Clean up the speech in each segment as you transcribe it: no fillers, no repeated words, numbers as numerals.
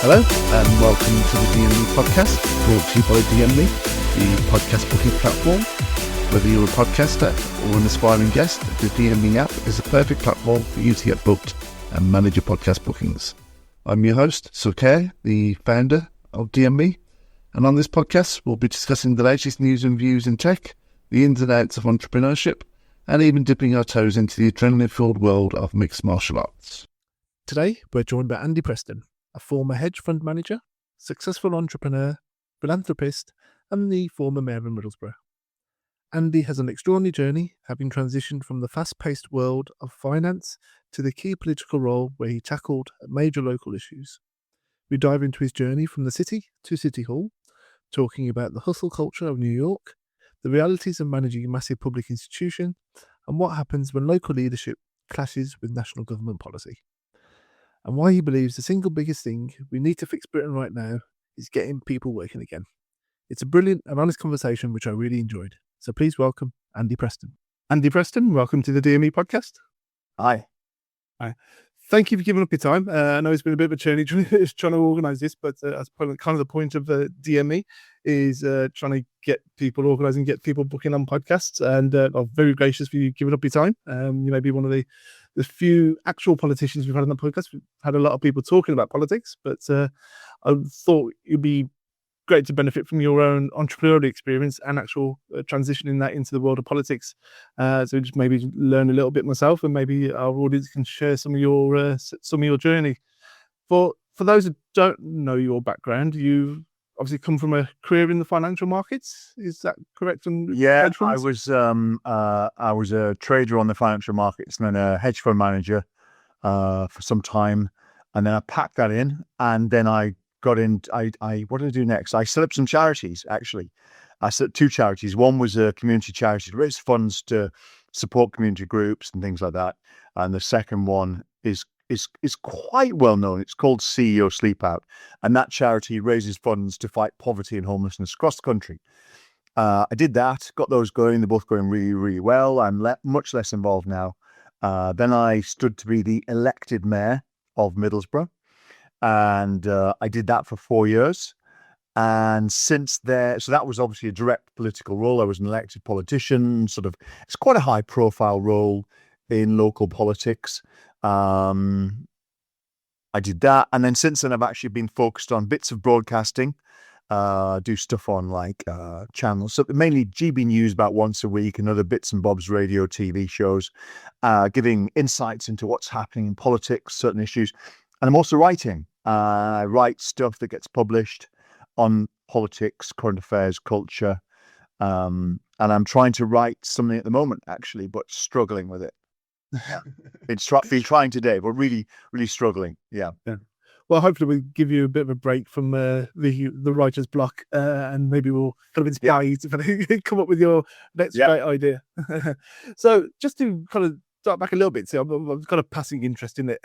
Hello and welcome to the DME podcast, brought to you by DME, the podcast booking platform. Whether you're a podcaster or an aspiring guest, the DME app is the perfect platform for you to get booked and manage your podcast bookings. I'm your host, Sukh Hayre, the founder of DME, and on this podcast we'll be discussing the latest news and views in tech, the ins and outs of entrepreneurship, and even dipping our toes into the adrenaline-filled world of mixed martial arts. Today we're joined by Andy Preston, a former hedge fund manager, successful entrepreneur, philanthropist, and the former Mayor of Middlesbrough. Andy has an extraordinary journey, having transitioned from the fast-paced world of finance to the key political role where he tackled major local issues. We dive into his journey from the city to City Hall, talking about the hustle culture of New York, the realities of managing a massive public institution, and what happens when local leadership clashes with national government policy. And why he believes the single biggest thing we need to fix Britain right now is getting people working again. It's a brilliant and honest conversation which I really enjoyed. So please welcome Andy Preston. Andy Preston, welcome to the DME podcast. Hi. Thank you for giving up your time. I know it's been a bit of a journey trying to organise this, but as kind of the point of DME is trying to get people organised and get people booking on podcasts. And I'm very gracious for you giving up your time. You may be one of the few actual politicians we've had on the podcast. We've had a lot of people talking about politics, but I thought it'd be great to benefit from your own entrepreneurial experience and actual transitioning that into the world of politics. So just maybe learn a little bit myself, and maybe our audience can share some of your journey. For those who don't know your background, you obviously come from a career in the financial markets. Is that correct? Yeah, I was a trader on the financial markets and then a hedge fund manager for some time, and then I packed that in, and then I got in. What did I do next? I set up some charities. Actually, I set up two charities. One was a community charity to raise funds to support community groups and things like that, and the second one is quite well known. It's called CEO Sleep Out, and that charity raises funds to fight poverty and homelessness across the country. I did that, got those going. They're both going really, really well. I'm much less involved now. Then I stood to be the elected mayor of Middlesbrough, and I did that for 4 years. And since there, so that was obviously a direct political role. I was an elected politician, it's quite a high profile role in local politics. I did that. And then since then, I've actually been focused on bits of broadcasting, do stuff on channels, so mainly GB News about once a week, and other bits and bobs radio, TV shows, giving insights into what's happening in politics, certain issues. And I'm also writing. I write stuff that gets published on politics, current affairs, culture. And I'm trying to write something at the moment, actually, but struggling with it. Yeah. Been trying today, but really, really struggling. Yeah. Well, hopefully we'll give you a bit of a break from the writer's block, and maybe we'll kind of inspire you to come up with your next great idea. So just to kind of start back a little bit, so I'm kind of passing interest in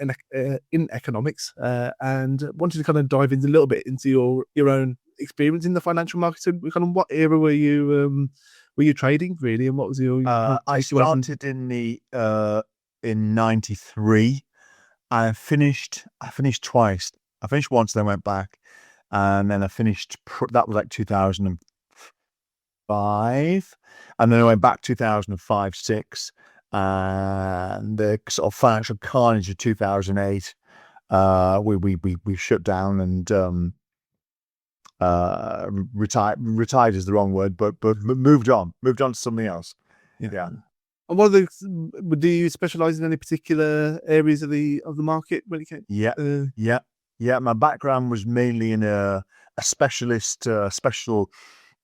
economics, and wanted to kind of dive into a little bit into your own experience in the financial markets. So kind of what era were you trading really, and what was your? I started in '93. I finished twice. I finished once, then went back, and then I finished. That was like 2005, and then I went back 2005, 6. And the sort of financial carnage of 2008, we shut down and retired is the wrong word, but moved on to something else. Yeah. And do you specialize in any particular areas of the market when it came? Yeah. My background was mainly in a special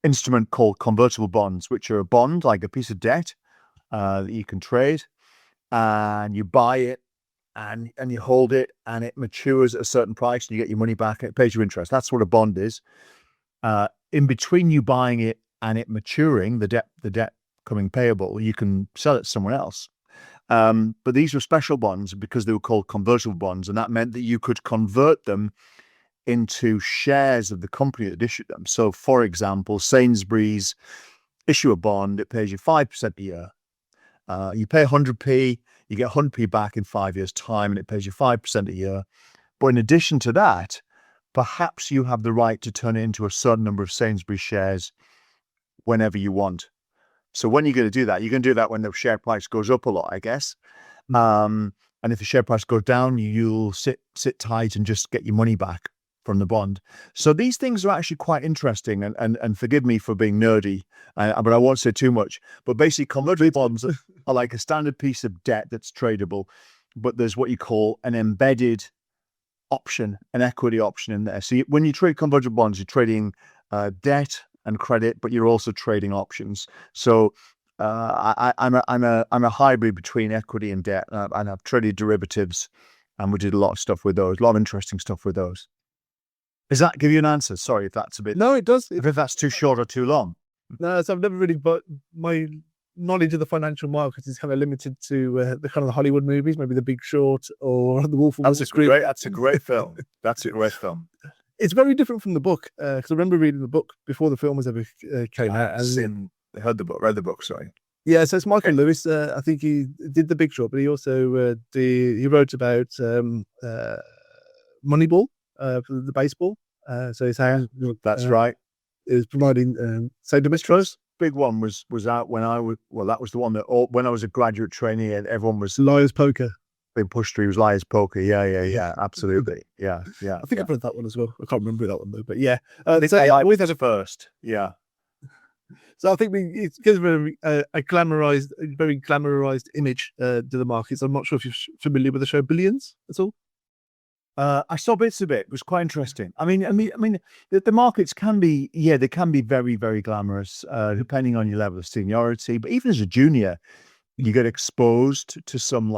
instrument called convertible bonds, which are a bond, like a piece of debt, that you can trade, and you buy it and you hold it, and it matures at a certain price, and you get your money back and it pays you interest. That's what a bond is. In between you buying it and it maturing, the debt coming payable, you can sell it to someone else. But these were special bonds because they were called convertible bonds, and that meant that you could convert them into shares of the company that issued them. So, for example, Sainsbury's issue a bond, it pays you 5% a year. You pay 100p, you get 100p back in 5 years' time, and it pays you 5% a year. But in addition to that, perhaps you have the right to turn it into a certain number of Sainsbury's shares whenever you want. So when you're going to do that, you're going to do that when the share price goes up a lot, I guess. And if the share price goes down, you'll sit tight and just get your money back from the bond. So these things are actually quite interesting. And forgive me for being nerdy, but I won't say too much. But basically, convertible bonds are like a standard piece of debt that's tradable, but there's what you call an embedded option, an equity option in there. So when you trade convertible bonds, you're trading debt and credit, but you're also trading options. So I'm a hybrid between equity and debt, and I've traded derivatives, and we did a lot of stuff with those, a lot of interesting stuff with those. Does that give you an answer? Sorry if that's a bit. No, it does. If that's too short or too long. No, so I've never really, but my knowledge of the financial markets is kind of limited to the kind of the Hollywood movies, maybe The Big Short or The Wolf of Wall Street. That's a great film. That's a great film. It's very different from the book, because I remember reading the book before the film was ever came out. I heard the book, read the book, sorry. Yeah, so it's Michael Lewis. I think he did The Big Short, but he also he wrote about Moneyball for the baseball. So it's how that's right. It was providing say domestic. First big one was out when I was that was the one that when I was a graduate trainee and everyone was Liar's Poker. Being pushed through was Liar's Poker. Yeah, absolutely. Yeah. I think I've read that one as well. I can't remember that one though, but yeah. I always had a first. Yeah. So I think it gives a glamorized, very glamorized image to the markets. I'm not sure if you're familiar with the show Billions at all. I saw bits of it. It was quite interesting. I mean, the markets can be, they can be very, very glamorous, depending on your level of seniority. But even as a junior, you get exposed to some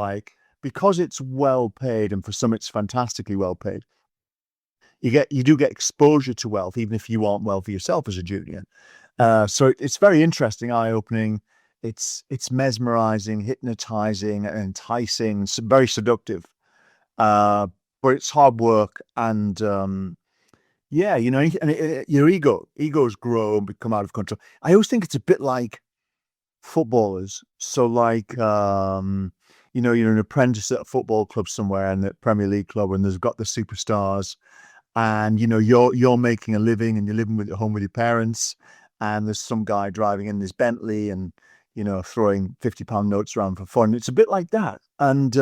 because it's well paid, and for some it's fantastically well paid. You do get exposure to wealth, even if you aren't wealthy yourself as a junior. So it's very interesting, eye-opening. It's mesmerizing, hypnotizing, and enticing. Very seductive. But it's hard work, and your egos grow and become out of control. I always think it's a bit like footballers. So you're an apprentice at a football club somewhere, and the Premier League club, and there's got the superstars, and you're making a living, and you're living at home with your parents, and there's some guy driving in this Bentley and throwing £50 notes around for fun. It's a bit like that. And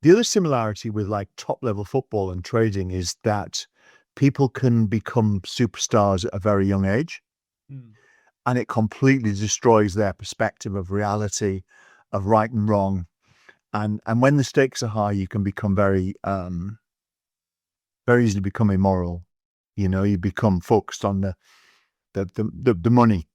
the other similarity with top level football and trading is that people can become superstars at a very young age, and it completely destroys their perspective of reality, of right and wrong. And when the stakes are high, you can become very easily become immoral. You become focused on the money,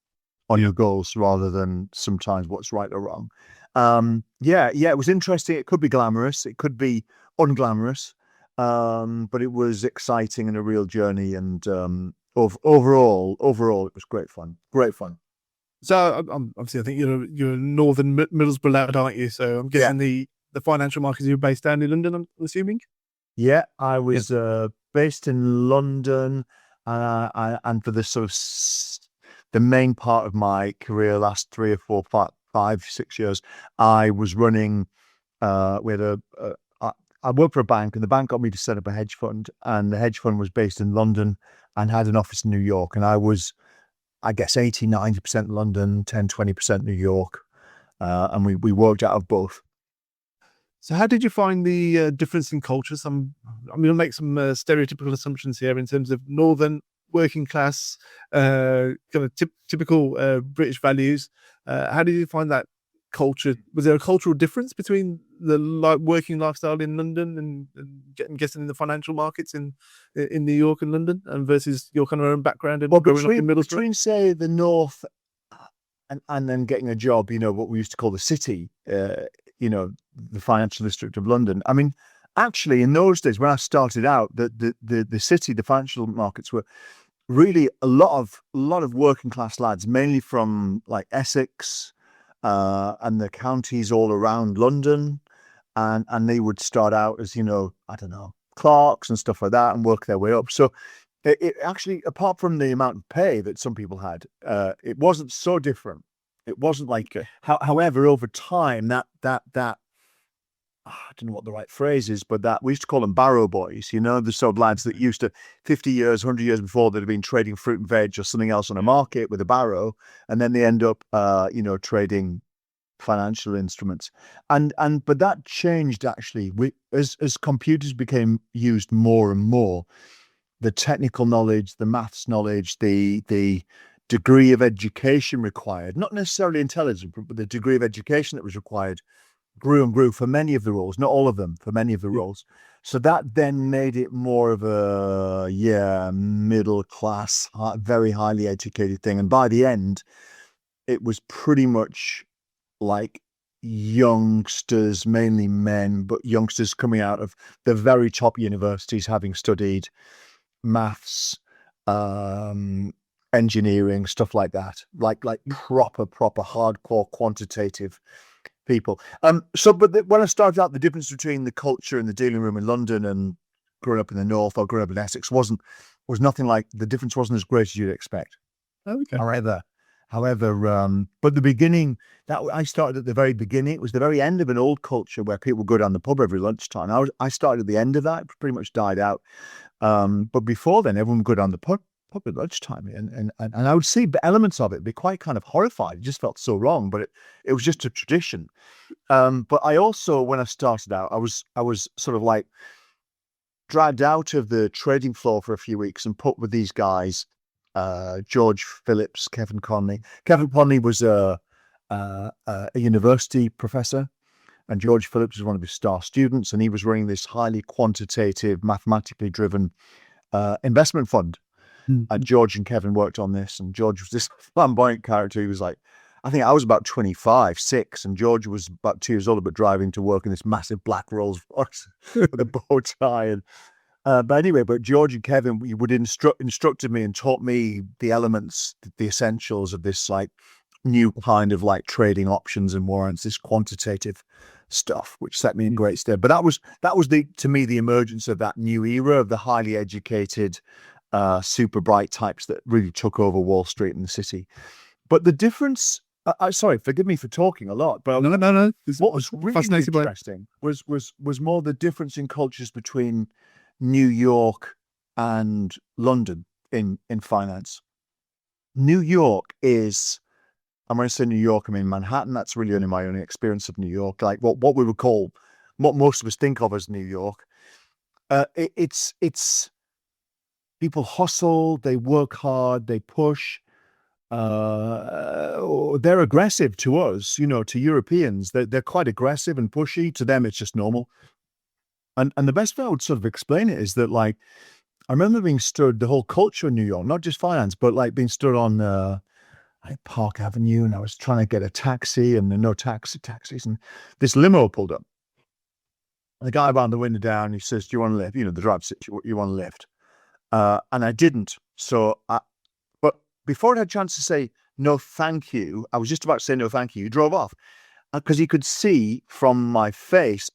on your goals, rather than sometimes what's right or wrong. It was interesting. It could be glamorous, it could be unglamorous, but it was exciting and a real journey. And overall, it was great fun. So obviously, I think you're a northern Middlesbrough lad, aren't you? So I'm guessing the financial markets, you're based down in London, I'm assuming. Yeah, I was based in London, and for the sort of the main part of my career, last 3 or 4, 5, 6 years, I was running. I worked for a bank, and the bank got me to set up a hedge fund, and the hedge fund was based in London and had an office in New York, and I was, I guess, 80-90% London, 10-20% New York, and we worked out of both. So how did you find the difference in cultures? I'll make some stereotypical assumptions here in terms of northern working class, kind of typical British values. How did you find that culture? Was there a cultural difference between the working lifestyle in London and guessing in the financial markets in New York and London, and versus your kind of own background and growing up in Middlesbrough? Between, say, the north and then getting a job, what we used to call the city, the financial district of London. I mean, actually, in those days when I started out, the city, the financial markets were really a lot of working class lads, mainly from Essex and the counties all around London, and they would start out as clerks and stuff like that, and work their way up. So it actually, apart from the amount of pay that some people had, it wasn't so different. It wasn't however, over time that I don't know what the right phrase is, but that we used to call them barrow boys, the sort of lads that used to 50 years, 100 years before they'd have been trading fruit and veg or something else on a market with a barrow. And then they end up, trading financial instruments. But that changed actually. As computers became used more and more, the technical knowledge, the maths knowledge, the degree of education required, not necessarily intelligence, but the degree of education that was required grew and grew for many of the roles, not all of them, for many of the roles. So that then made it more of a, middle class, very highly educated thing. And by the end, it was pretty much like youngsters, mainly men, but youngsters coming out of the very top universities, having studied maths, engineering, stuff like that, like proper hardcore quantitative people. When I started out, the difference between the culture in the dealing room in London and growing up in the north or growing up in Essex was nothing like, the difference wasn't as great as you'd expect. Okay. However, but the beginning, that I started at the very beginning. It was the very end of an old culture where people go down the pub every lunchtime. I started at the end of that. It pretty much died out. But before then, everyone would go down the pub at lunchtime, and I would see elements of it, be quite kind of horrified. It just felt so wrong, but it was just a tradition. But I also, when I started out, I was sort of like dragged out of the trading floor for a few weeks and put with these guys, George Phillips, Kevin Conley. Kevin Conley was a university professor, and George Phillips was one of his star students, and he was running this highly quantitative, mathematically driven investment fund. And George and Kevin worked on this, and George was this flamboyant character. He was like, I think I was about 25, 6, and George was about 2 years older, but driving to work in this massive black Rolls Royce with a bow tie. And but George and Kevin would instructed me and taught me the elements, the essentials of this like new kind of like trading options and warrants, this quantitative stuff, which set me in great stead. But that was to me the emergence of that new era of the highly educated, super bright types that really took over Wall Street and the city. But the difference, sorry, forgive me for talking a lot, but no. What was really interesting was more the difference in cultures between New York and London in finance. New York is, I'm going to say New York, I mean Manhattan. That's really only my only experience of New York, like what we would call, what most of us think of as New York. It's people hustle, they work hard, they push. They're aggressive to us, to Europeans. They're quite aggressive and pushy. To them, it's just normal. And the best way I would sort of explain it is that, like, I remember being stood, the whole culture in New York, not just finance, but like being stood on Park Avenue, and I was trying to get a taxi, and there were no taxis, and this limo pulled up. The guy wound the window down. He says, "Do you want to lift?" The driver said, "You want to lift?" And I didn't. But before I had a chance to say no, thank you, I was just about to say no, thank you. He drove off because he could see from my face,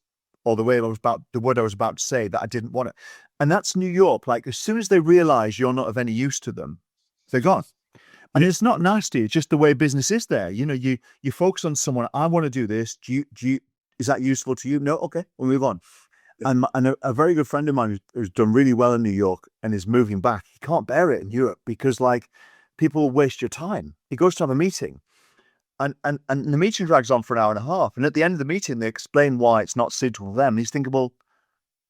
or the word I was about to say, that I didn't want it. And that's New York. Like, as soon as they realize you're not of any use to them, they're gone. And it's not nasty. It's just the way business is there. You focus on someone. I want to do this. Is that useful to you? No. Okay, we'll move on. And a very good friend of mine who's done really well in New York and is moving back, he can't bear it in Europe because, like, people waste your time. He goes to have a meeting, and the meeting drags on for an hour and a half. And at the end of the meeting, they explain why it's not suitable for them. And he's thinking, well,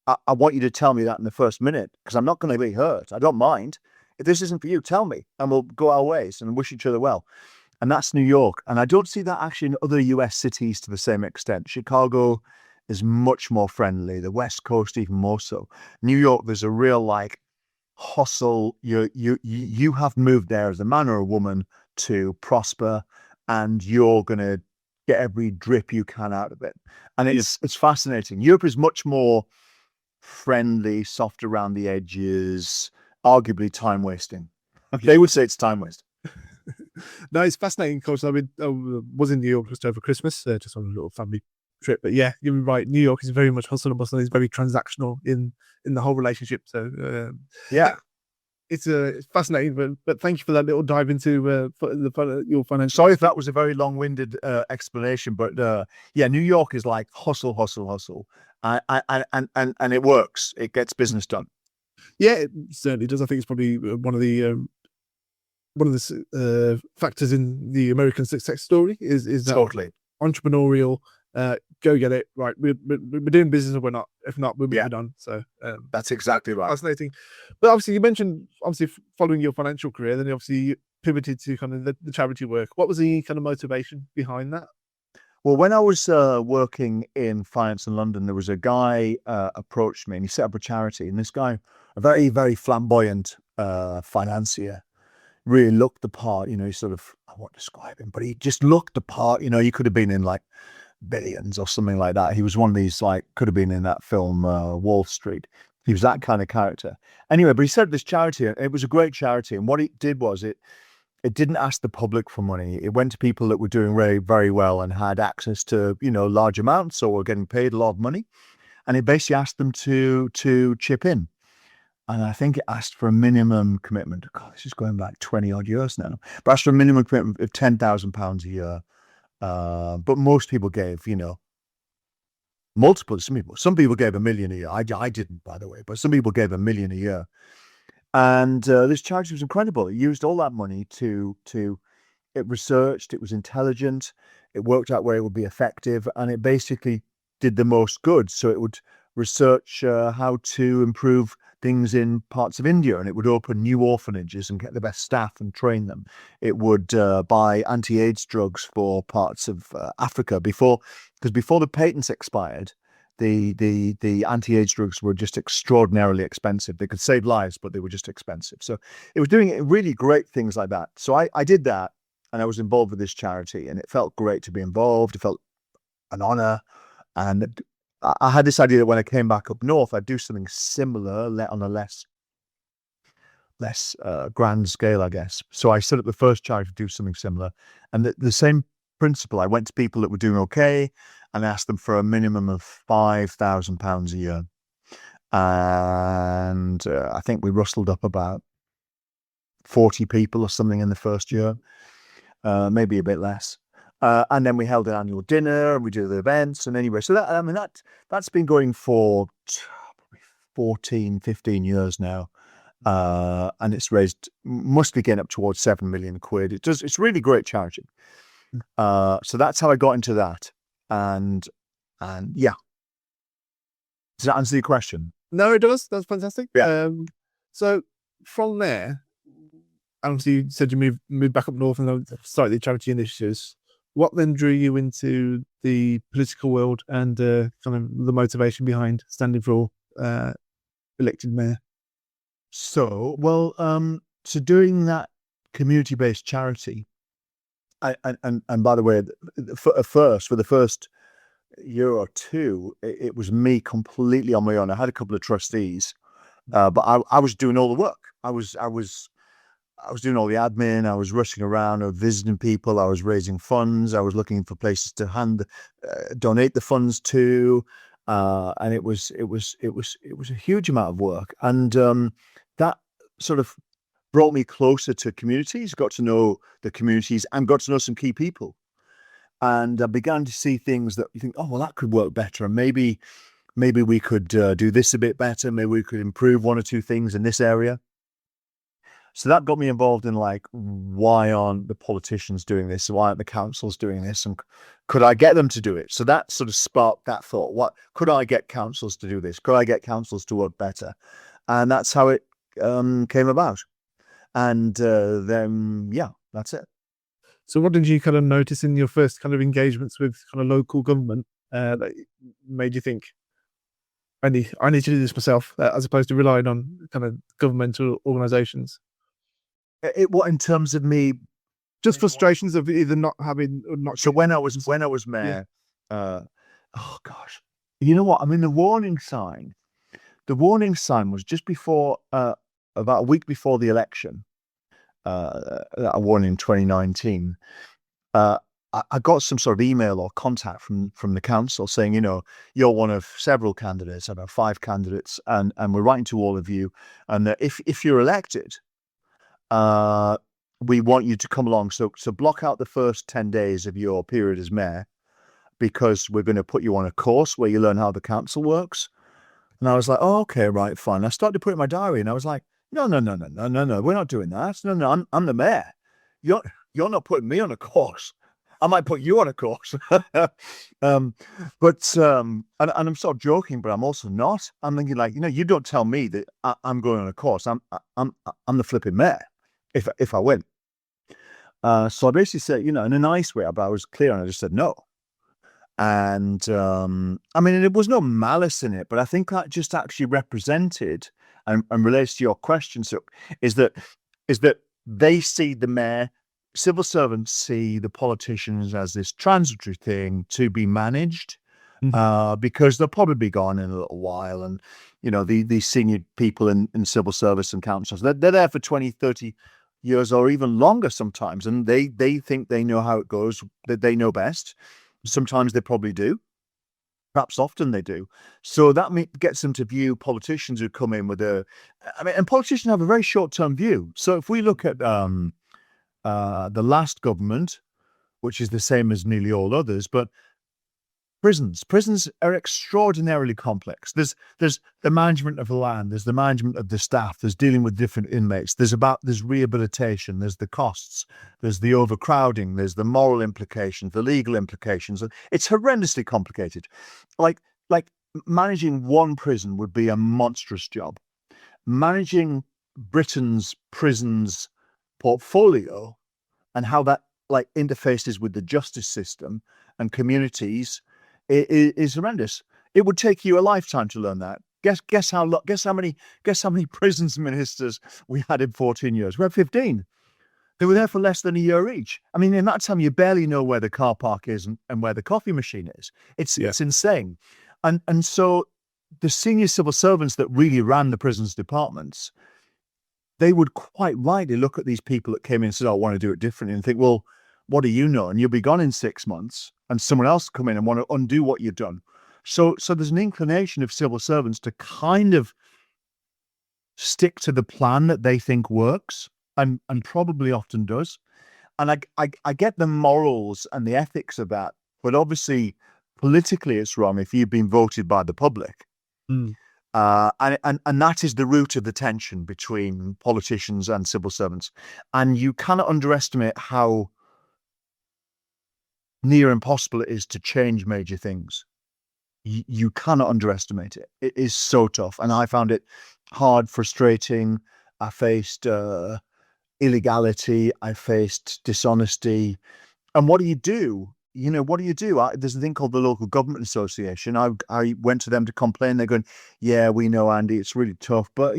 I want you to tell me that in the first minute because I'm not going to be hurt. I don't mind. If this isn't for you, tell me, and we'll go our ways and wish each other well. And that's New York. And I don't see that actually in other US cities to the same extent. Chicago is much more friendly. The West Coast even more so. New York, there's a real like hustle. You have moved there as a man or a woman to prosper, and you're gonna get every drip you can out of it. And it's fascinating. Europe is much more friendly, soft around the edges, arguably time wasting. They would say it's time waste. No, it's fascinating culture. I was in New York just over Christmas, just on a little family trip. But yeah, you're right. New York is very much hustle and bustle. It's very transactional in the whole relationship. So yeah. it's fascinating, but thank you for that little dive into your financial. Sorry if that was a very long-winded explanation, but yeah, New York is like hustle, hustle, hustle, and it works. It gets business done. Yeah, it certainly does. I think it's probably one of the factors in the American success story is that Totally. entrepreneurial. Go get it right. We're doing business, or we're not. If not, we're done. So That's exactly right. fascinating. But obviously, you mentioned following your financial career, then obviously you pivoted to kind of the charity work. What was the kind of motivation behind that? Well, when I was working in finance in London, there was a guy approached me and he set up a charity. And this guy, a very, very flamboyant financier, really looked the part. You know, he sort of, I won't describe him, but he just looked the part. You know, he could have been in like Billions or something like that. He was one of these, like, could have been in that film Wall Street. He was that kind of character. Anyway, but he set up this charity. It was a great charity. And what it did was it didn't ask the public for money. It went to people that were doing very, very well and had access to, you know, large amounts or were getting paid a lot of money. And it basically asked them to chip in. And I think it asked for a minimum commitment. God, this is going back 20 odd years now. But asked for a minimum commitment of £10,000 a year. But most people gave, you know, multiple. Some people gave $1 million a year. I didn't, by the way, but some people gave $1 million a year. And this charity was incredible. It used all that money it researched, it was intelligent, it worked out where it would be effective, and it basically did the most good. So it would research how to improve things in parts of India, and it would open new orphanages and get the best staff and train them. It would buy anti-AIDS drugs for parts of Africa because before the patents expired, the anti-AIDS drugs were just extraordinarily expensive. They could save lives, but they were just expensive. So it was doing really great things like that. So I did that, and I was involved with this charity, and it felt great to be involved. It felt an honor, and I had this idea that when I came back up north, I'd do something similar, on a less grand scale, I guess. So I set up the first charity to do something similar, and the same principle. I went to people that were doing okay and asked them for a minimum of £5,000 a year, and I think we rustled up about 40 people or something in the first year, maybe a bit less. And then we held an annual dinner and we did the events. And anyway, so that's been going for probably 14, 15 years now. And it's raised, must be getting up towards 7 million quid. It's really great charity. So that's how I got into that. And yeah. Does that answer your question? No, it does. That's fantastic. Yeah. So from there, obviously you said you moved back up north and started the charity initiatives. What then drew you into the political world and kind of the motivation behind standing for elected mayor? So doing that community-based charity, and by the way, for the first year or two, it was me completely on my own. I had a couple of trustees, but I was doing all the work. I was doing all the admin. I was rushing around. I was visiting people. I was raising funds. I was looking for places to donate the funds to, and it was a huge amount of work. And that sort of brought me closer to communities. Got to know the communities and got to know some key people. And I began to see things that you think, oh well, that could work better, and maybe we could do this a bit better. Maybe we could improve one or two things in this area. So that got me involved in like, why aren't the politicians doing this? Why aren't the councils doing this? And could I get them to do it? So that sort of sparked that thought. What could I get councils to do this? Could I get councils to work better? And that's how it came about. And then, yeah, that's it. So what did you kind of notice in your first kind of engagements with kind of local government that made you think, I need to do this myself, as opposed to relying on kind of governmental organisations? What in terms of me? Just frustrations of either not having or not. So when I was mayor, oh gosh, you know what? I mean, the warning sign was just before, about a week before the election. That I won in 2019. I I got some sort of email or contact from the council saying, you're one of several candidates, about 5 candidates, and we're writing to all of you, and that if you're elected, we want you to come along. So block out the first 10 days of your period as mayor, because we're going to put you on a course where you learn how the council works. And I was like, oh, okay, right, fine. I started to put it in my diary, and I was like, no, we're not doing that. No, I'm the mayor. You're not putting me on a course. I might put you on a course. And I'm sort of joking, but I'm also not. I'm thinking like, you don't tell me that I'm going on a course. I'm the flipping mayor if I win. So I basically said, in a nice way, but I was clear, and I just said no. And there was no malice in it, but I think that just actually represented and relates to your question, Sukh, is that they see the mayor, civil servants see the politicians as this transitory thing to be managed, because they'll probably be gone in a little while. And, these senior people in civil service and councils, they're there for 20, 30 years or even longer sometimes. And they think they know how it goes, that they know best. Sometimes they probably do. Perhaps often they do. So that gets them to view politicians who come in with and politicians have a very short-term view. So if we look at the last government, which is the same as nearly all others, but prisons are extraordinarily complex. There's the management of the land, there's the management of the staff, there's dealing with different inmates, there's rehabilitation, there's the costs, there's the overcrowding, there's the moral implications, the legal implications. And it's horrendously complicated. Like managing one prison would be a monstrous job. Managing Britain's prisons portfolio and how that interfaces with the justice system and communities is horrendous. It would take you a lifetime to learn that. Guess how many prisons ministers we had in 14 years? We had 15. They were there for less than a year each. In that time, you barely know where the car park is and where the coffee machine is. It's insane. And so the senior civil servants that really ran the prisons departments, they would quite rightly look at these people that came in and said, I want to do it differently, and think, well, what do you know? And you'll be gone in 6 months, and someone else come in and want to undo what you've done. So there's an inclination of civil servants to kind of stick to the plan that they think works, and probably often does. And I get the morals and the ethics of that, but obviously politically it's wrong if you've been voted by the public. And that is the root of the tension between politicians and civil servants. And you cannot underestimate how near impossible it is to change major things. You cannot underestimate it. It is so tough. And I found it hard, frustrating. I faced illegality. I faced dishonesty. And what do you do? There's a thing called the Local Government Association. I went to them to complain. They're going, yeah, we know, Andy, it's really tough, but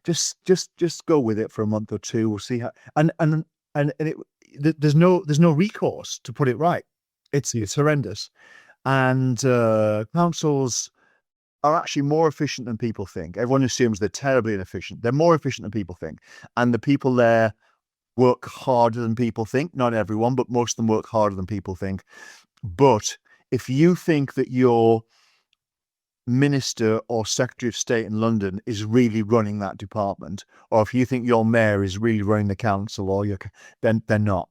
just go with it for a month or two. We'll see how. There's no recourse to put it right. It's horrendous. And councils are actually more efficient than people think. Everyone assumes they're terribly inefficient. They're more efficient than people think. And the people there work harder than people think. Not everyone, but most of them work harder than people think. But if you think that your minister or secretary of state in London is really running that department, or if you think your mayor is really running the council, then they're not.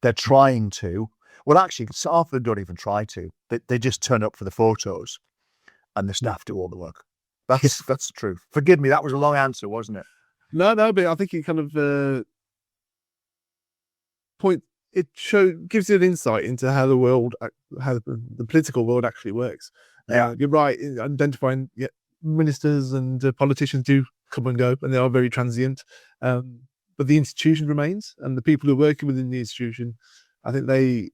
They're trying to. Well, actually, half of them don't even try to. They just turn up for the photos, and the staff do all the work. That's the truth. Forgive me, that was a long answer, wasn't it? No, but I think it kind of gives you an insight into how the political world actually works. Yeah, you're right. Identifying ministers and politicians do come and go, and they are very transient. But the institution remains, and the people who are working within the institution, I think they're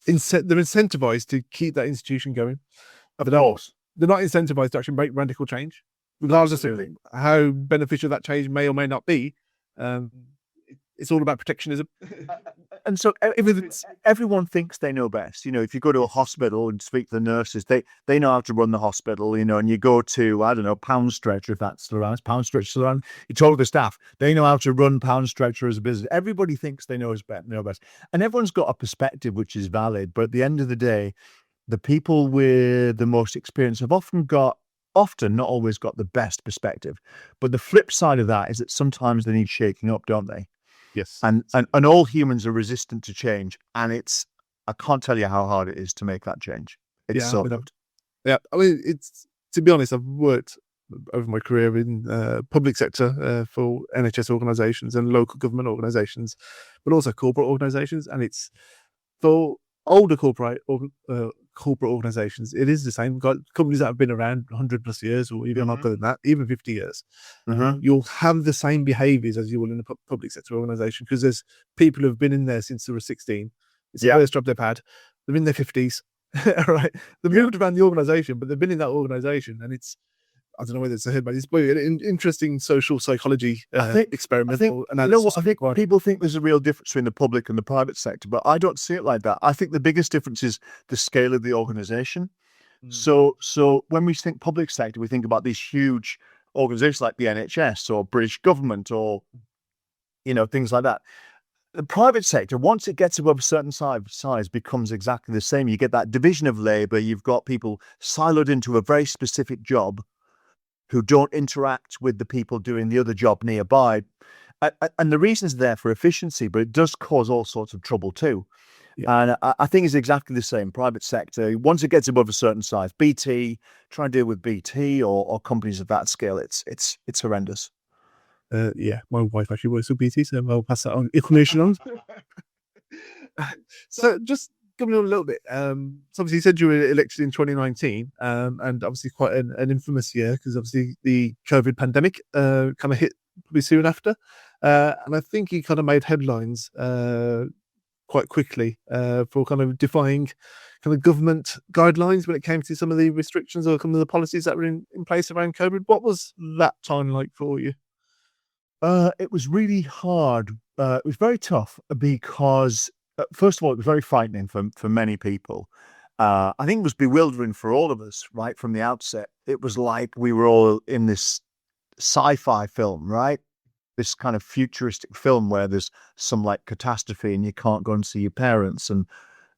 incentivized to keep that institution going. of course. They're not incentivized to actually make radical change, regardless of how beneficial that change may or may not be. It's all about protectionism. And so everyone thinks they know best. If you go to a hospital and speak to the nurses, they know how to run the hospital, and you go to, I don't know, Pound Stretcher, if that's still around, Pound Stretcher still around, you told the staff, they know how to run Pound Stretcher as a business. Everybody thinks they know best. And everyone's got a perspective which is valid. But at the end of the day, the people with the most experience have often, not always got the best perspective. But the flip side of that is that sometimes they need shaking up, don't they? Yes. And all humans are resistant to change. And I can't tell you how hard it is to make that change. It's so hard. Yeah, I mean, it's, to be honest, I've worked over my career in public sector for NHS organisations and local government organisations, but also corporate organisations. And it's for older corporate organisations, it is the same. We've got companies that have been around 100 plus years, or even longer than that, even 50 years. You'll have the same behaviours as you will in a public sector organisation, because there's people who've been in there since they were 16. It's the first job they've had. They're in their 50s. Right, they've moved around the organisation, but they've been in that organisation, and it's, I don't know whether it's a head, but it's an interesting social psychology experiment. I think people think there's a real difference between the public and the private sector, but I don't see it like that. I think the biggest difference is the scale of the organisation. So when we think public sector, we think about these huge organisations like the NHS or British government or things like that. The private sector, once it gets above a certain size, becomes exactly the same. You get that division of labour. You've got people siloed into a very specific job who don't interact with the people doing the other job nearby. And the reason's there for efficiency, but it does cause all sorts of trouble too. Yeah. And I think it's exactly the same. Private sector, once it gets above a certain size, BT, try and deal with BT or companies of that scale, it's horrendous. Yeah, my wife actually works for BT, so I'll pass that information on. So just coming on a little bit, so obviously you said you were elected in 2019, and obviously quite an infamous year, because obviously the COVID pandemic kind of hit pretty soon after, and I think you kind of made headlines quite quickly for kind of defying kind of government guidelines when it came to some of the restrictions or some of the policies that were in place around COVID. What was that time like for you? It was really hard. It was very tough because, first of all, it was very frightening for many people. I think it was bewildering for all of us right from the outset. It was like we were all in this sci-fi film, right? This kind of futuristic film where there's some like catastrophe and you can't go and see your parents, and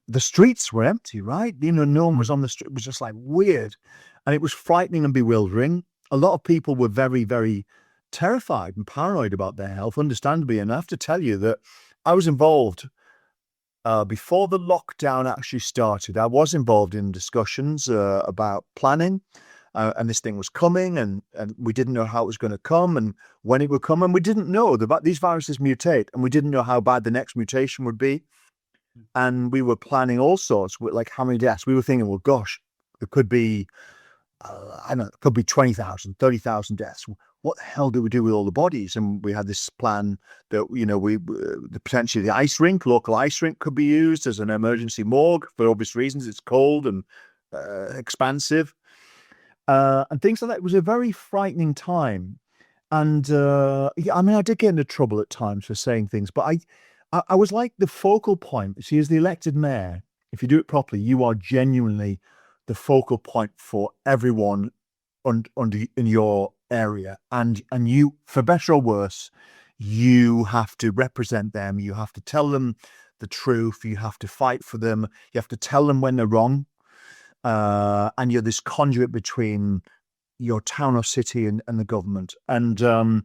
the streets were empty, right? No one was on the street. It was just like weird, and it was frightening and bewildering. A lot of people were very, very terrified and paranoid about their health, understandably. And I have to tell you that I was involved before the lockdown actually started. I was involved in discussions about planning, and this thing was coming, and we didn't know how it was going to come and when it would come, and we didn't know that these viruses mutate, and we didn't know how bad the next mutation would be. And we were planning all sorts, with like how many deaths. We were thinking, well, gosh, it could be, I don't know, it could be 20,000, 30,000 deaths. What the hell do we do with all the bodies? And we had this plan that, potentially the local ice rink could be used as an emergency morgue for obvious reasons. It's cold and expansive and things like that. It was a very frightening time. And I did get into trouble at times for saying things, but I was like the focal point. See, as the elected mayor, if you do it properly, you are genuinely the focal point for everyone in your area, and you, for better or worse, you have to represent them. You have to tell them the truth. You have to fight for them. You have to tell them when they're wrong, and you're this conduit between your town or city and the government. And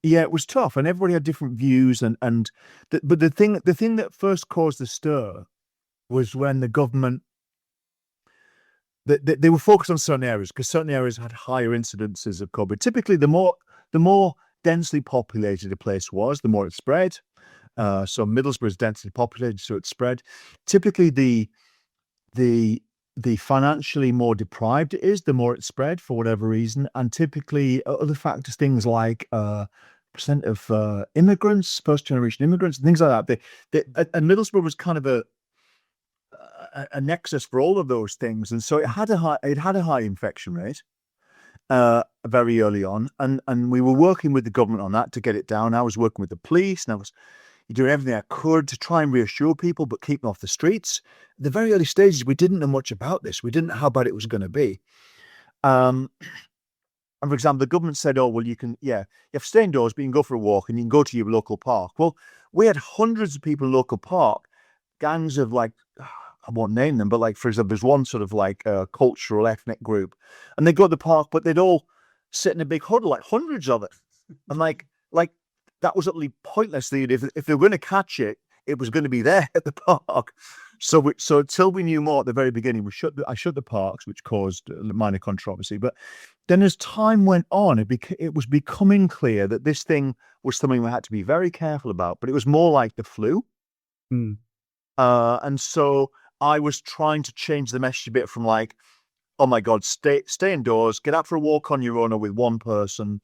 it was tough, and everybody had different views. But the thing that first caused the stir was when the government, they were focused on certain areas, because certain areas had higher incidences of COVID. Typically, the more densely populated a place was, the more it spread. So Middlesbrough is densely populated, so it spread. Typically, the financially more deprived it is, the more it spread for whatever reason. And typically, other factors, things like percent of immigrants, first generation immigrants, and things like that. And Middlesbrough was kind of a nexus for all of those things, and so it had a high infection rate very early on, and we were working with the government on that to get it down. I was working with the police, and You're doing everything I could to try and reassure people, but keep them off the streets. The very early stages, we didn't know much about this. We didn't know how bad it was going to be. And for example, the government said, oh, well, you have to stay indoors, but you can go for a walk and you can go to your local park. Well, we had hundreds of people in local park, gangs of like, I won't name them, but like, for example, there's one sort of like cultural ethnic group, and they go to the park, but they'd all sit in a big huddle, like hundreds of it. And like that was utterly pointless. If they were going to catch it, it was going to be there at the park. So until we knew more at the very beginning, I shut the parks, which caused minor controversy. But then as time went on, it was becoming clear that this thing was something we had to be very careful about. But it was more like the flu. And so I was trying to change the message a bit from like, oh my God, stay indoors, get out for a walk on your own or with one person,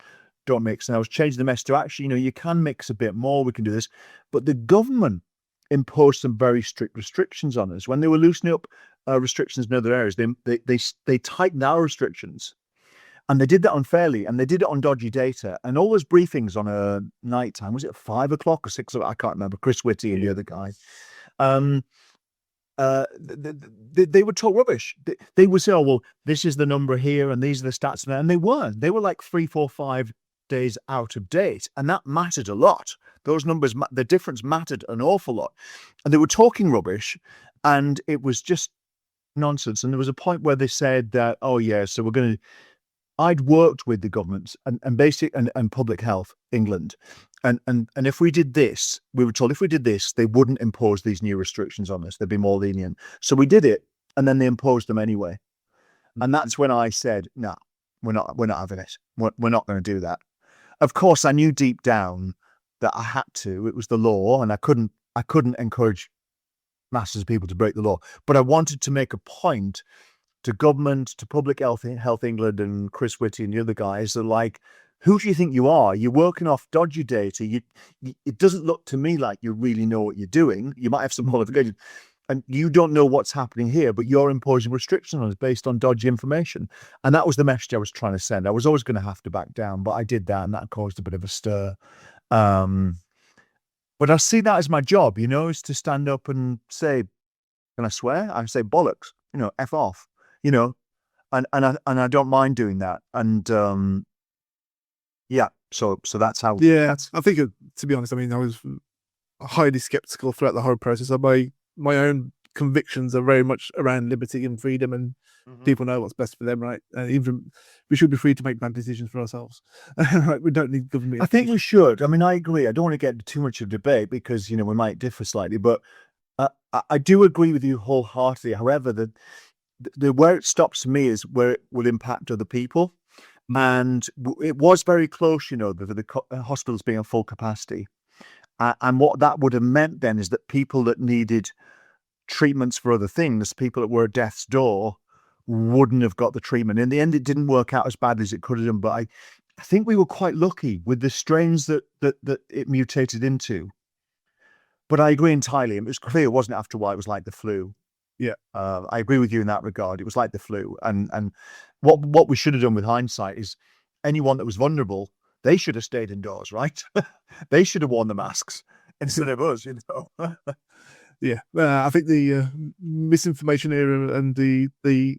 don't mix. And I was changing the message to actually, you can mix a bit more, we can do this. But the government imposed some very strict restrictions on us. When they were loosening up restrictions in other areas, they tightened our restrictions. And they did that unfairly, and they did it on dodgy data. And all those briefings on a night time, was it 5 o'clock or 6 o'clock? I can't remember. Chris Whitty and the other guy. They would talk rubbish. They would say, oh, well, this is the number here and these are the stats. And they weren't. They were like 3, 4, 5 days out of date. And that mattered a lot. Those numbers, the difference mattered an awful lot. And they were talking rubbish, and it was just nonsense. And there was a point where they said that, oh, yeah, so we're going to... I'd worked with the government and basic and public health England. And if we did this, we were told if we did this, they wouldn't impose these new restrictions on us. They'd be more lenient. So we did it, and then they imposed them anyway. And that's when I said, no, we're not having it. We're not going to do that. Of course, I knew deep down that I had to. It was the law, and I couldn't encourage masses of people to break the law. But I wanted to make a point to government, to Public Health England and Chris Whitty and the other guys are like, who do you think you are? You're working off dodgy data. It doesn't look to me like you really know what you're doing. You might have some qualifications, and you don't know what's happening here, but you're imposing restrictions on us based on dodgy information. And that was the message I was trying to send. I was always going to have to back down, but I did that, and that caused a bit of a stir. But I see that as my job, is to stand up and say, can I swear? I say bollocks, F off. And I don't mind doing that. And so that's how. Yeah, I think to be honest, I mean, I was highly skeptical throughout the whole process. My own convictions are very much around liberty and freedom, and people know what's best for them, right? Even we should be free to make bad decisions for ourselves. Right? We don't need government. I think we should. I mean, I agree. I don't want to get into too much of debate because we might differ slightly, but I do agree with you wholeheartedly. However, the where it stops me is where it will impact other people. And it was very close, the hospitals being at full capacity. And what that would have meant then is that people that needed treatments for other things, people that were at death's door, wouldn't have got the treatment. In the end, it didn't work out as badly as it could have done. But I think we were quite lucky with the strains that it mutated into. But I agree entirely. It was clear it wasn't after a while. It was like the flu. Yeah, I agree with you in that regard. It was like the flu, and what we should have done with hindsight is anyone that was vulnerable, they should have stayed indoors, right? They should have worn the masks instead of us, Yeah, I think the misinformation era and the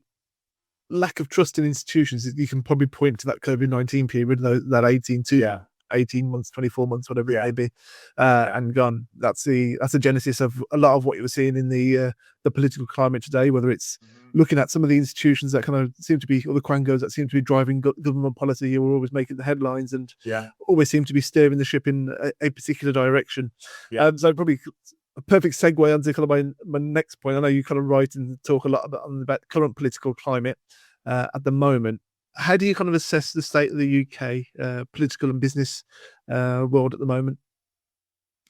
lack of trust in institutions, you can probably point to that COVID-19 period, that 18 months, 24 months, whatever it may be, and gone. That's the genesis of a lot of what you were seeing in the political climate today, whether it's looking at some of the institutions that kind of seem to be, or the quangos that seem to be driving government policy, who are always making the headlines and always seem to be steering the ship in a particular direction. So probably a perfect segue onto kind of my next point. I know you kind of write and talk a lot about current political climate at the moment. How do you kind of assess the state of the UK political and business world at the moment?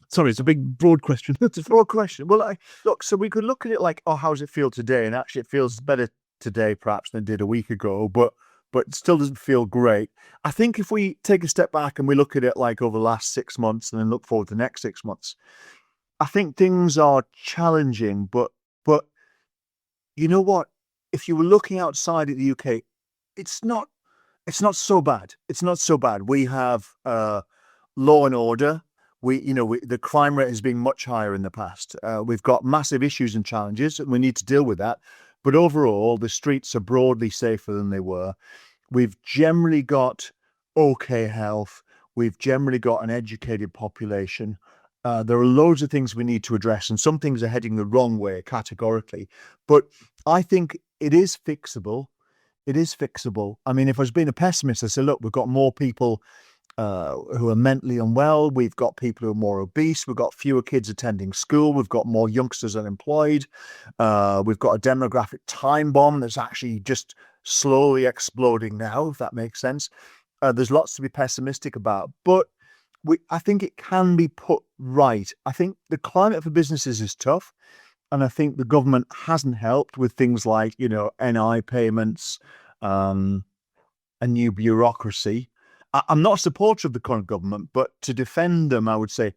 Sorry, it's a big, broad question. It's a broad question. Well, look, so we could look at it like, oh, how does it feel today? And actually, it feels better today, perhaps, than it did a week ago, but it still doesn't feel great. I think if we take a step back and we look at it like over the last 6 months and then look forward to the next 6 months, I think things are challenging, but you know what? If you were looking outside of the UK, it's not so bad. It's not so bad. We have law and order. The crime rate has been much higher in the past. We've got massive issues and challenges, and we need to deal with that. But overall, the streets are broadly safer than they were. We've generally got okay health. We've generally got an educated population. There are loads of things we need to address, and some things are heading the wrong way categorically. But I think it is fixable. It is fixable. I mean, if I was being a pessimist, I'd say, look, we've got more people who are mentally unwell. We've got people who are more obese. We've got fewer kids attending school. We've got more youngsters unemployed. We've got a demographic time bomb that's actually just slowly exploding now, if that makes sense. There's lots to be pessimistic about, but I think it can be put right. I think the climate for businesses is tough, and I think the government hasn't helped with things like, NI payments, a new bureaucracy. I'm not a supporter of the current government, but to defend them, I would say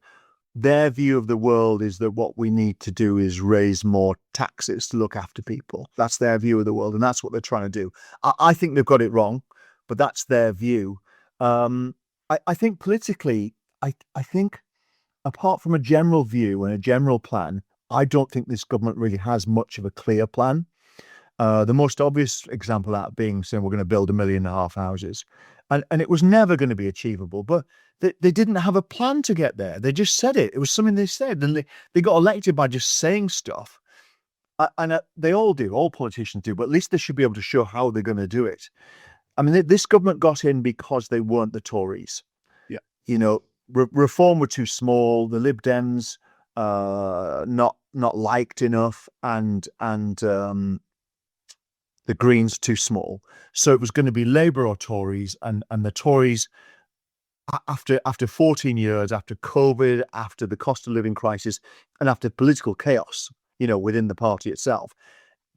their view of the world is that what we need to do is raise more taxes to look after people. That's their view of the world, and that's what they're trying to do. I think they've got it wrong, but that's their view. I think politically, I think apart from a general view and a general plan, I don't think this government really has much of a clear plan. The most obvious example of that being saying we're going to build 1.5 million houses. And it was never going to be achievable, but they didn't have a plan to get there. They just said it. It was something they said, and they got elected by just saying stuff. And they all do, all politicians do, but at least they should be able to show how they're going to do it. I mean, this government got in because they weren't the Tories. Yeah. Reform were too small. The Lib Dems not liked enough, and the Greens too small. So it was going to be Labour or Tories, and the Tories, after 14 years, after COVID, after the cost of living crisis, and after political chaos, within the party itself,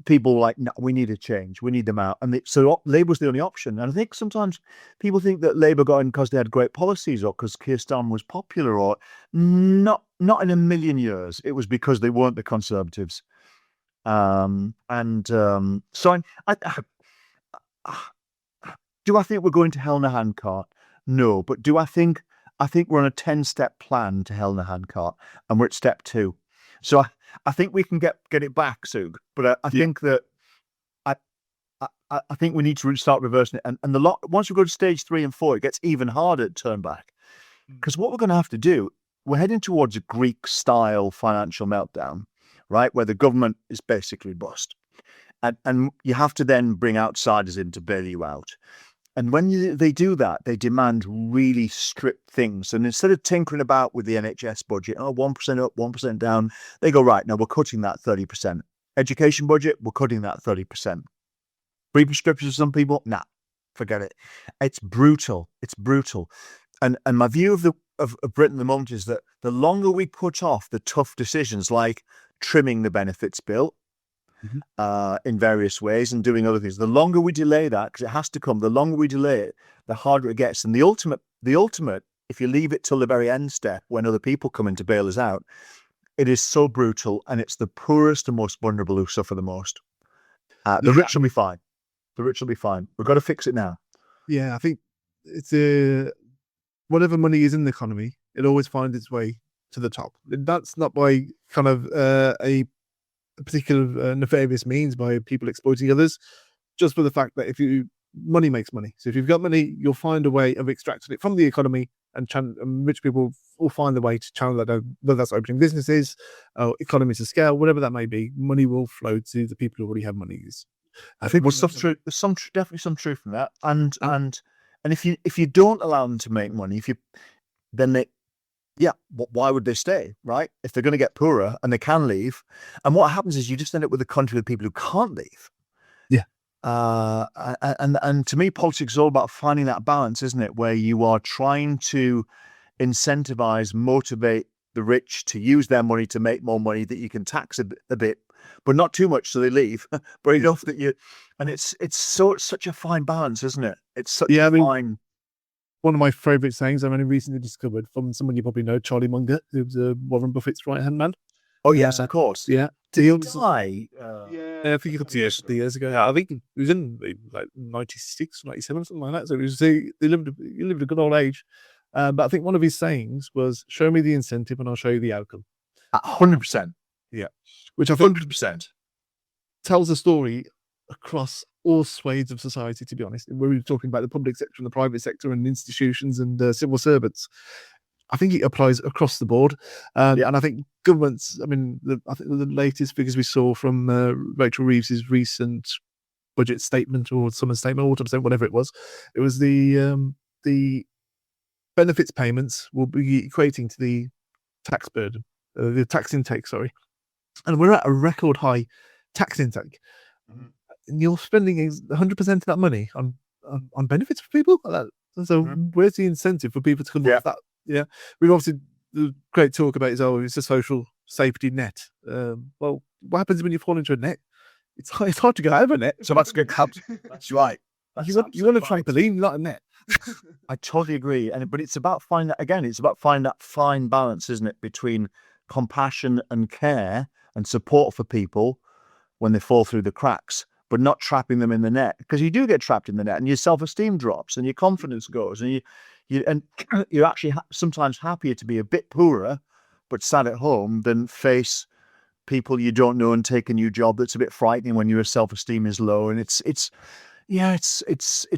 people were like, no, we need a change. We need them out. And so Labour was the only option. And I think sometimes people think that Labour got in because they had great policies or because Keir Starmer was popular, or not in a million years. It was because they weren't the Conservatives. So do I think we're going to hell in a handcart? No, but do I think we're on a 10-step plan to hell in a handcart, and we're at step 2. So I think we can get it back, Sukh. But I think that I think we need to start reversing it. And once we go to stage 3 and 4, it gets even harder to turn back, because what we're going to have to do, we're heading towards a Greek-style financial meltdown, right, where the government is basically bust. And you have to then bring outsiders in to bail you out. And when they do that, they demand really strict things. And instead of tinkering about with the NHS budget, 1% up, 1% down, they go, right, now we're cutting that 30%. Education budget, we're cutting that 30%. Free prescriptions for some people, nah, forget it. It's brutal. It's brutal. And my view of Britain at the moment is that the longer we put off the tough decisions like trimming the benefits bill, in various ways and doing other things, the longer we delay that, because it has to come, the longer we delay it, the harder it gets. And the ultimate, if you leave it till the very end step when other people come in to bail us out, it is so brutal, and it's the poorest and most vulnerable who suffer the most. The rich will be fine. The rich will be fine. We've got to fix it now. Yeah, I think it's whatever money is in the economy, it always finds its way to the top. That's not by kind of a particular nefarious means, by people exploiting others, just for the fact that money makes money. So if you've got money, you'll find a way of extracting it from the economy, and rich people will find the way to channel that, whether that's opening businesses, economies of scale, whatever that may be. Money will flow to the people who already have money. I think there's definitely some truth in that. And if you don't allow them to make money, why would they stay, right? If they're going to get poorer and they can leave. And what happens is you just end up with a country with people who can't leave. Yeah. And to me, politics is all about finding that balance, isn't it? Where you are trying to incentivize, motivate the rich to use their money to make more money that you can tax a bit, but not too much so they leave, but enough that it's such a fine balance, isn't it? It's such a fine. One of my favourite sayings I've only recently discovered from someone you probably know, Charlie Munger, who was Warren Buffett's right-hand man. Oh, yes, of course. Yeah. Did he die? Yeah, I think a couple of years ago. I think he was in like 96, 97, something like that. So he lived a good old age. But I think one of his sayings was, "Show me the incentive and I'll show you the outcome." 100%. Yeah, which I think 100%. tells a story across all swathes of society, to be honest. We were talking about the public sector and the private sector and institutions and civil servants. I think it applies across the board. And I think governments, I mean, I think the latest figures we saw from Rachel Reeves's recent budget statement or summer statement, autumn statement, whatever it was the benefits payments will be equating to the tax burden, the tax intake, sorry. And we're at a record high tax intake. And you're spending 100% of that money on benefits for people like that. So where's the incentive for people to come off that? Yeah, we've obviously the great talk about is it's a social safety net. Well, what happens when you fall into a net? It's hard to get out of a net. So that's good. That's right. You want a trampoline, not a net. I totally agree. But it's about finding that fine balance, isn't it, between compassion and care and support for people when they fall through the cracks, but not trapping them in the net, because you do get trapped in the net and your self-esteem drops and your confidence goes, and you're actually sometimes happier to be a bit poorer but sat at home than face people you don't know and take a new job that's a bit frightening when your self-esteem is low. And it's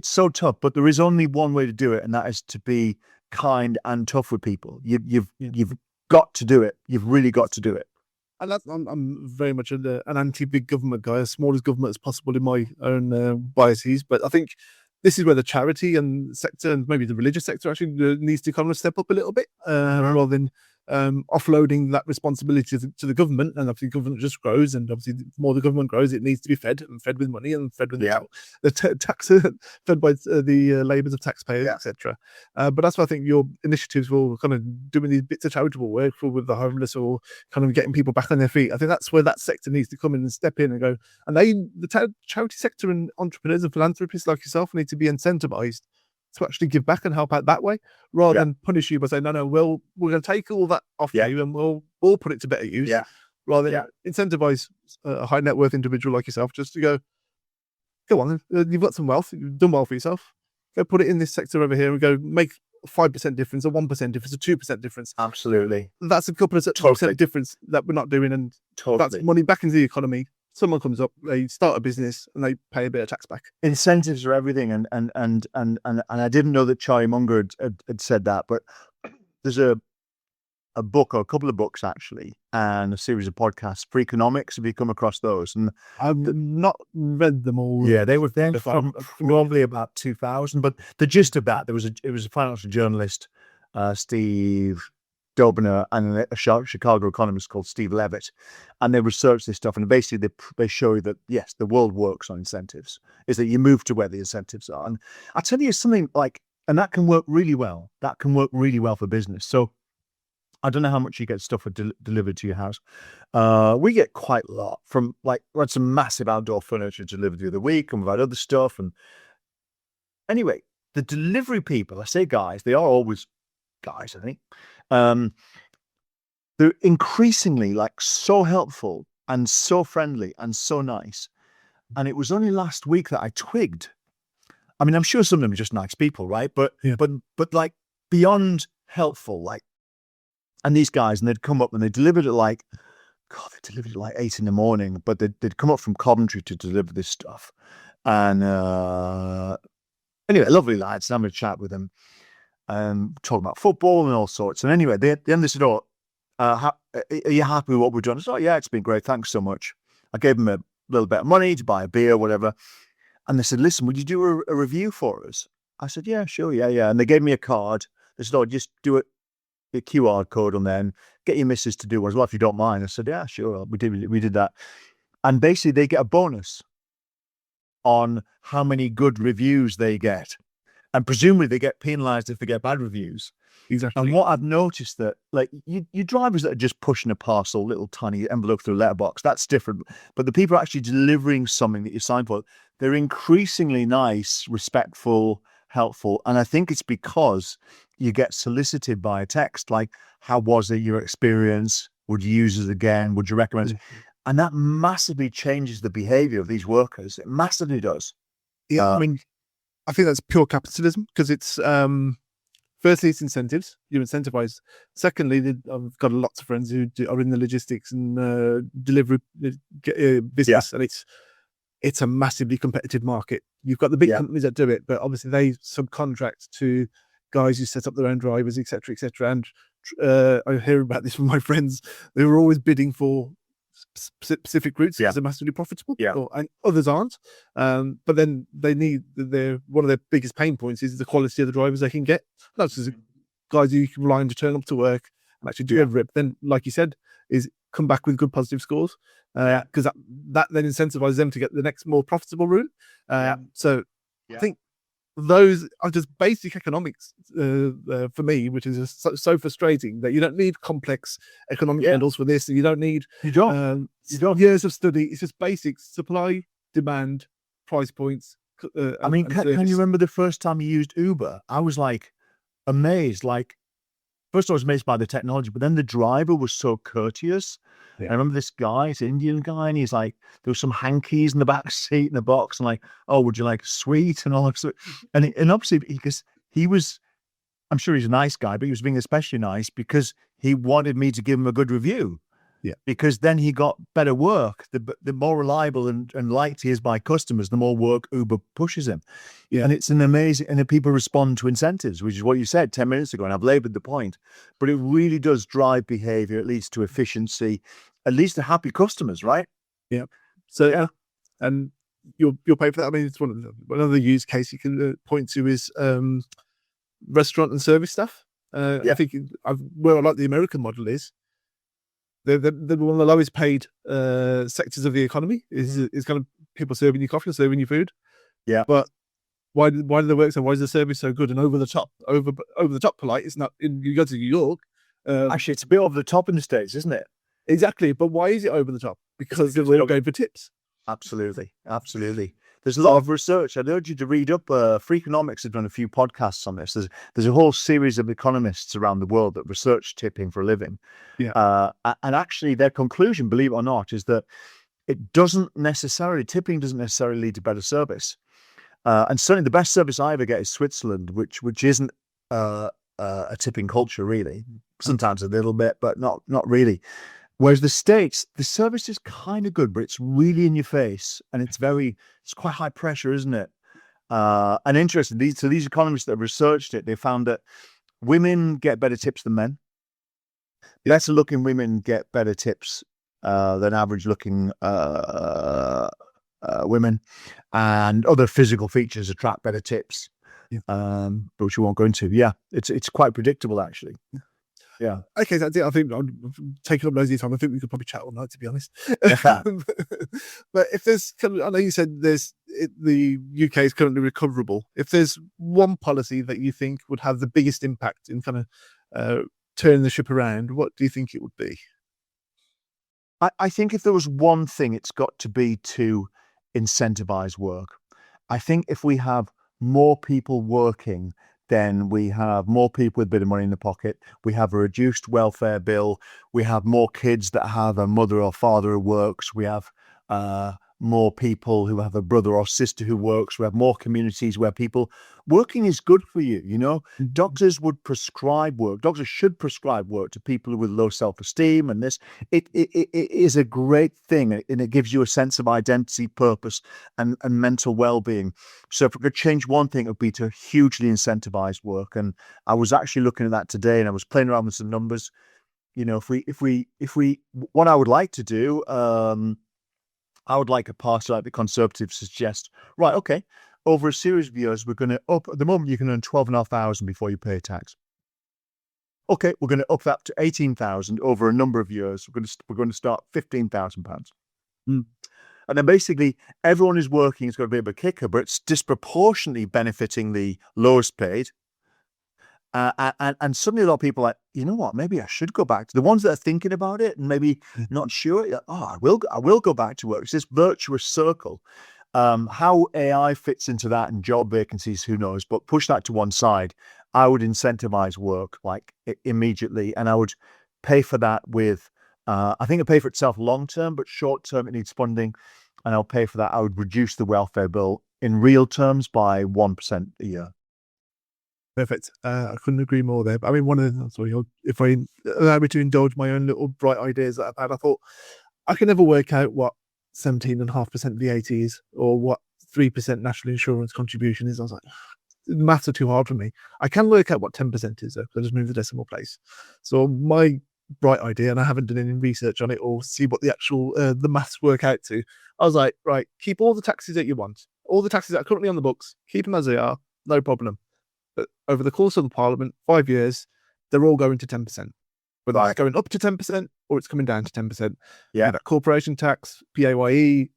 so tough, but there is only one way to do it, and that is to be kind and tough with people. You've got to do it. You've really got to do it. And I'm very much an anti-big government guy, as small as government as possible in my own biases. But I think this is where the charity and sector, and maybe the religious sector, actually needs to kind of step up a little bit, rather than offloading that responsibility to the government. And obviously, government just grows, and obviously, the more the government grows, it needs to be fed with money and fed with the tax, fed by the labours of taxpayers, etc. But that's why I think your initiatives will kind of doing these bits of charitable work with the homeless, or kind of getting people back on their feet. I think that's where that sector needs to come in and step in and go. And the charity sector and entrepreneurs and philanthropists like yourself need to be incentivised to actually give back and help out that way, rather than punish you by saying, no, we're going to take all that off you and we'll put it to better use. Rather than incentivize a high net worth individual like yourself just to go on, you've got some wealth, you've done well for yourself, go put it in this sector over here and go make a 5% difference, a 1% difference, a 2% difference. Absolutely. That's a couple of percent difference that we're not doing, and that's money back into the economy. Someone comes up, they start a business, and they pay a bit of tax back. Incentives are everything, and I didn't know that Charlie Munger had said that, but there's a book, or a couple of books actually, and a series of podcasts for economics. Have you come across those? And I've not read them all. Yeah, they were there from probably about 2000. But the gist of that, it was a financial journalist, Steve Dobner, and a Chicago economist called Steve Levitt, and they research this stuff, and basically they show you that yes, the world works on incentives. Is that you move to where the incentives are, and I tell you something like, and that can work really well. That can work really well for business. So I don't know how much you get stuff delivered to your house. We get quite a lot from, like, we had some massive outdoor furniture delivered the other week, and we've had other stuff. And anyway, the delivery people, I say guys, they are always guys, I think. They're increasingly like so helpful and so friendly and so nice. And it was only last week that I twigged. I mean, I'm sure some of them are just nice people, right? But like beyond helpful, like, and these guys, and they'd come up and they delivered it like, God, they delivered it like 8 a.m, but they'd come up from Coventry to deliver this stuff. And anyway, lovely lads, having a chat with them. Talking about football and all sorts. And anyway, then they said, "Oh, are you happy with what we've done?" I said, "Oh yeah, it's been great. Thanks so much." I gave them a little bit of money to buy a beer, whatever. And they said, "Listen, would you do a review for us?" I said, "Yeah, sure, yeah." And they gave me a card. They said, "Oh, just do it, a QR code on there, and get your missus to do it as well if you don't mind." I said, "Yeah, sure." We did that. And basically, they get a bonus on how many good reviews they get. And presumably they get penalised if they get bad reviews. Exactly. And what I've noticed that, like, you drivers that are just pushing a parcel, little tiny envelope through a letterbox, that's different. But the people actually delivering something that you signed for, they're increasingly nice, respectful, helpful. And I think it's because you get solicited by a text, like, how was it, your experience? Would you use it again? Would you recommend it? And that massively changes the behaviour of these workers. It massively does. Yeah, I mean, I think that's pure capitalism, because it's firstly, it's incentives. You incentivize. Secondly, I've got lots of friends who are in the logistics and delivery business, and it's a massively competitive market. You've got the big companies that do it, but obviously they subcontract to guys who set up their own drivers, etc., etc. And I hear about this from my friends. They were always bidding for specific routes because they're massively profitable, and others aren't. But then they need one of their biggest pain points is the quality of the drivers they can get. That's just guys who you can rely on to turn up to work and actually do every rip. Then, like you said, is come back with good positive scores, because that then incentivizes them to get the next more profitable route. So I think those are just basic economics for me, which is just so frustrating that you don't need complex economic models for this. You don't need years of study. It's just basic supply, demand, price points. I mean, can you remember the first time you used Uber? I was like amazed. Like, first I was amazed by the technology, but then the driver was so courteous. I remember this guy, this Indian guy, and he's like, there was some hankies in the back seat in the box, and like, oh, would you like a sweet and all that stuff? And obviously, because he was, I'm sure he's a nice guy, but he was being especially nice because he wanted me to give him a good review. Because then he got better work. The more reliable and liked he is by customers, the more work Uber pushes him. And it's an amazing, and then people respond to incentives, which is what you said 10 minutes ago, and I've labored the point. But it really does drive behavior, at least to efficiency, at least to happy customers, right? So and you'll pay for that. I mean, it's another use case you can point to is restaurant and service staff. I think where I like the American model is, they're one of the lowest paid sectors of the economy. Is kind of people serving you coffee or serving you food. But why do they work so? Why is the service so good and over the top polite? It's not. You go to New York. Actually, it's a bit over the top in the States, isn't it? Exactly. But why is it over the top? Because they're all going for tips. Absolutely. There's a lot of research. I'd urge you to read up. Freakonomics have done a few podcasts on this. There's a whole series of economists around the world that research tipping for a living. And actually their conclusion, believe it or not, is that tipping doesn't necessarily lead to better service. And certainly the best service I ever get is Switzerland, which isn't a tipping culture really. Sometimes a little bit, but not really. Whereas the States, the service is kind of good, but it's really in your face, and it's quite high pressure, isn't it? And interesting, these economists that researched it, they found that women get better tips than men. Lesser looking women get better tips than average looking women, and other physical features attract better tips. But which we won't go into. It's quite predictable actually. Okay, that's it. I think I'm taking up loads of your time. I think we could probably chat all night, to be honest. But if there's, I know you said the UK is currently recoverable. If there's one policy that you think would have the biggest impact in kind of turning the ship around, what do you think it would be? I think if there was one thing, it's got to be to incentivize work. I think if we have more people working, then we have more people with a bit of money in the pocket. We have a reduced welfare bill. We have more kids that have a mother or father who works. We have more people who have a brother or sister who works. We have more communities where working is good for you. You know, doctors would prescribe work. Doctors should prescribe work to people with low self-esteem, and this it is a great thing, and it gives you a sense of identity, purpose, and mental well-being. So if we could change one thing, it would be to hugely incentivize work. And I was actually looking at that today, and I was playing around with some numbers. You know, if we what I would like to do, I would like a party like the Conservatives suggest, right, okay, over a series of years, we're going to up, at the moment, you can earn 12,500 before you pay tax. Okay, we're going to up that to 18,000 over a number of years. We're going to start £15,000. And then basically, everyone who's working has got a bit of a kicker, but it's disproportionately benefiting the lowest paid. And suddenly a lot of people are like, you know what, maybe I should go back to the ones that are thinking about it and maybe not sure. I will go back to work. It's this virtuous circle. How AI fits into that and job vacancies, who knows, but push that to one side. I would incentivize work like immediately, and I would pay for that with, I think it'll pay for itself long term, but short term it needs funding, and I'll pay for that. I would reduce the welfare bill in real terms by 1% a year. Perfect. I couldn't agree more there. But I mean, if I allow me to indulge my own little bright ideas that I've had, I thought I can never work out what 17.5% VAT is or what 3% national insurance contribution is. I was like, the maths are too hard for me. I can work out what 10% is though, because I just moved the decimal place. So my bright idea, and I haven't done any research on it or see what the actual the maths work out to. I was like, right, keep all the taxes that you want, all the taxes that are currently on the books, keep them as they are, no problem. But over the course of the Parliament, 5 years, they're all going to 10%. Whether it's going up to 10% or it's coming down to 10%. Yeah. That corporation tax, PAYE,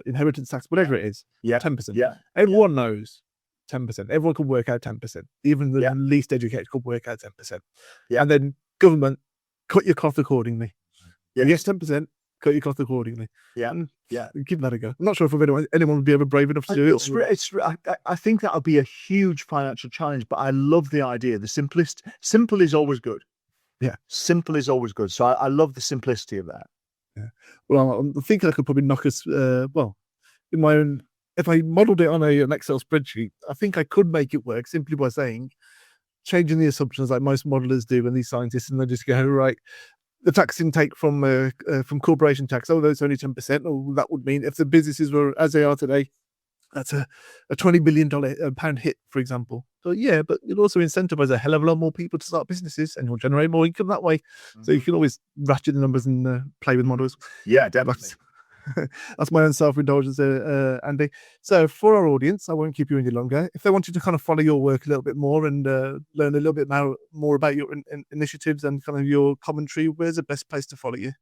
inheritance tax, whatever it is, 10%. Yeah. Everyone knows 10%. Everyone can work out 10%. Even the least educated could work out 10%. Yeah. And then government, cut your cloth accordingly. Yeah. Yes, 10%, cut your cloth accordingly. Yeah. And Yeah. give that a go. I'm not sure if anyone would be ever brave enough to do it. I think that would be a huge financial challenge, but I love the idea. Simple is always good. Yeah. Simple is always good. So I love the simplicity of that. Yeah. Well, I'm thinking I could probably knock us, in my own, if I modeled it on an Excel spreadsheet, I think I could make it work simply by saying, changing the assumptions like most modelers do and these scientists, and they just go, right, the tax intake from corporation tax, that's only 10%. Or that would mean if the businesses were as they are today, that's a $20 billion pound hit, for example. So yeah, but you'll also incentivize a hell of a lot more people to start businesses, and you'll generate more income that way. Mm-hmm. So you can always ratchet the numbers and play with models. Yeah, definitely. That's my own self-indulgence, Andy. So for our audience, I won't keep you any longer. If they wanted to kind of follow your work a little bit more and learn a little bit more about your initiatives and kind of your commentary, where's the best place to follow you?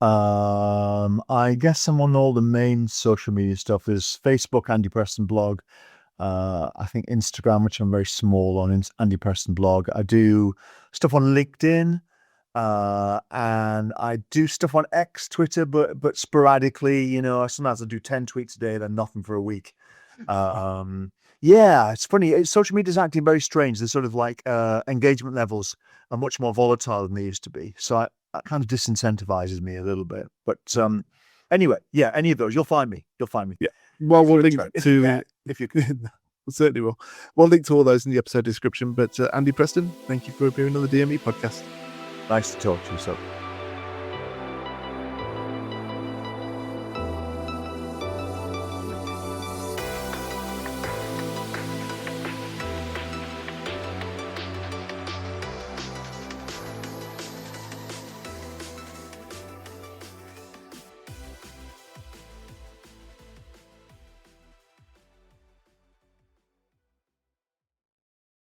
I guess I'm on all the main social media stuff. There's Facebook, Andy Preston blog. I think Instagram, which I'm very small on, Andy Preston blog. I do stuff on LinkedIn. And I do stuff on X, Twitter, but sporadically, sometimes I do 10 tweets a day, then nothing for a week. Yeah, it's funny. Social media is acting very strange. The sort of like engagement levels are much more volatile than they used to be. So that kind of disincentivizes me a little bit. But anyway, yeah, any of those, you'll find me. Yeah. Well, we'll link to if you can. Certainly will. We'll link to all those in the episode description. But Andy Preston, thank you for appearing on the DME podcast. Nice to talk to you, Sukh.